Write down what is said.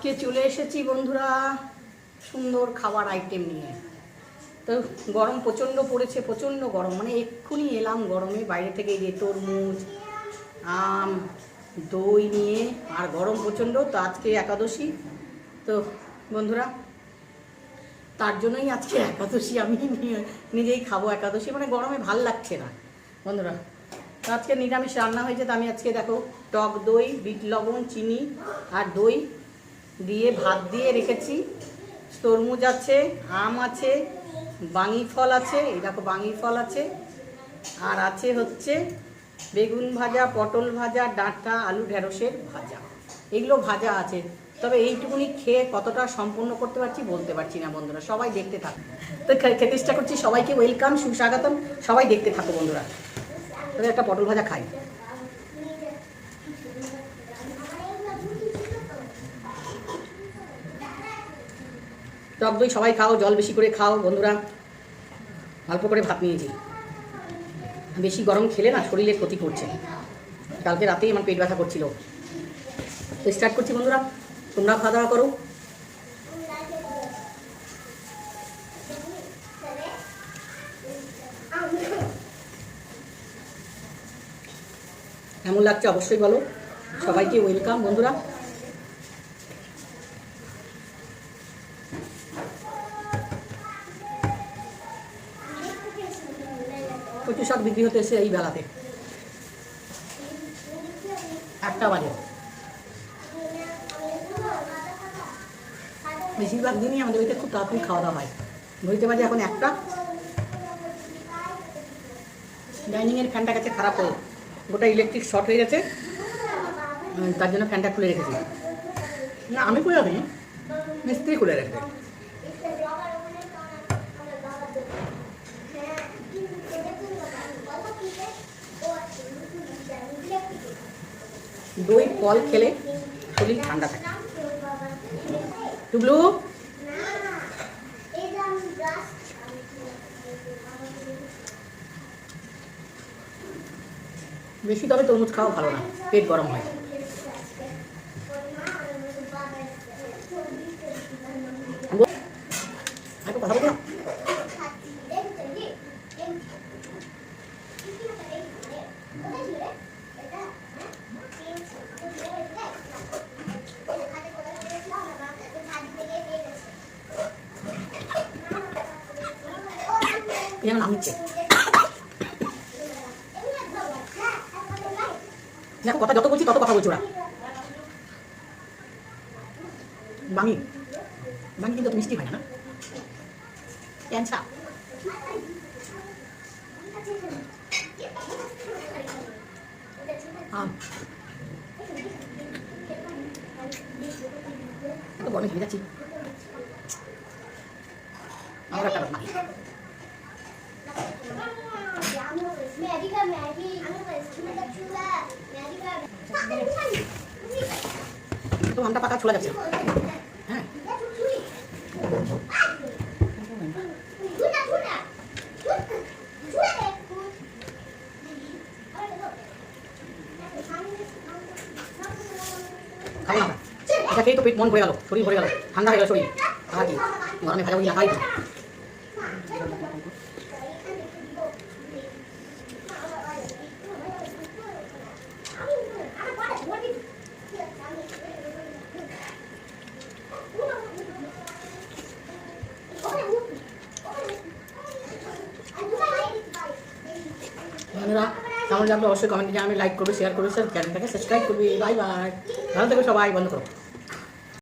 আজকে চলে এসেছি বন্ধুরা সুন্দর খাবার আইটেম নিয়ে। তো গরম প্রচণ্ড পড়েছে, প্রচণ্ড গরম, মানে এক্ষুনি এলাম গরমে বাইরে থেকে, যে তরমুজ, আম, দই নিয়ে, আর গরম প্রচণ্ড। তো আজকে একাদশী, তো বন্ধুরা তার জন্যই আজকে একাদশী আমি নিজেই খাবো একাদশী, মানে গরমে ভাল লাগছে না বন্ধুরা। তো আজকে নিরামিষ রান্না হয়েছে। তো আমি আজকে দেখো টক দই, বিট লবণ, চিনি আর দই দিয়ে ভাত দিয়ে রেখেছি। তরমুজ আছে, আম আছে, বাঙি ফল আছে, এই দেখো বাঙি ফল আছে, আর আছে হচ্ছে বেগুন ভাজা, পটল ভাজা, ডাঁটা, আলু ঢেঁড়সের ভাজা, এগুলো ভাজা আছে। তবে এইটুকুনি খেয়ে কতটা সম্পূর্ণ করতে পারছি বলতে পারছি না বন্ধুরা। সবাই দেখতে থাকো। তো খেতে চেষ্টা করছি, সবাইকে ওয়েলকাম, সুস্বাগতম, সবাই দেখতে থাকো বন্ধুরা। তবে একটা পটল ভাজা খাই। টক দই সবাই খাও, জল বেশি করে খাও বন্ধুরা। অল্প করে ভাত নিয়েছি, বেশি গরম খেলে না শরীরে ক্ষতি করছে। কালকে রাতেই আমার পেট ব্যথা করছিল। তো স্টার্ট করছি বন্ধুরা, তোমরা খাওয়া দাওয়া করো। কেমন লাগছে অবশ্যই বলো। সবাইকে ওয়েলকাম বন্ধুরা। কচু শাক বিক্রি হতে এসে এই বেলাতে 1টা বাজে। বেশিরভাগ দিনই আমাদের বাড়িতে খুব তাড়াতাড়ি খাওয়া দাওয়া হয়। ঘড়িতে বাজে এখন 1টা। ডাইনিংয়ের ফ্যানটা গেছে খারাপ হয়ে, গোটা ইলেকট্রিক শর্ট হয়ে গেছে, তার জন্য ফ্যানটা খুলে রেখেছি। না আমি খুলে রাখিনি, মিস্ত্রি খুলে রেখেছে। দই ফল খেলে শরীর ঠান্ডা থাকে। টুবলু বেশি তবে তরমুজ খাওয়া ভালো না, পেট গরম হয়। কথা বলবো না। নাম নিচ্ছে দেখো, কথা যত বলছি তত কথা বলছো ওরা। বাঙি বাঙি কিন্তু মিষ্টি হয় না, ক্যান্সা। এত গরমে ঘেমে যাচ্ছি। আমার একটা বাঙি তো আমটা পাকা ছোলা যাচ্ছে। হ্যাঁ খাবো না, এটা খেয়েই তো পেট মন ভরে গেল, শরীর ভরে গেল, ঠান্ডা হয়ে গেল শরীর। আর কি গরমে ভাজা ভুজি না খাই। বন্ধুরা কেমন লাগলো অবশ্যই কমেন্টে জানাবে, লাইক করবে, শেয়ার করবে, চ্যানেলটাকে সাবস্ক্রাইব করবে। বাই বাই, ভালো থেকো সবাই, বন্ধ করো।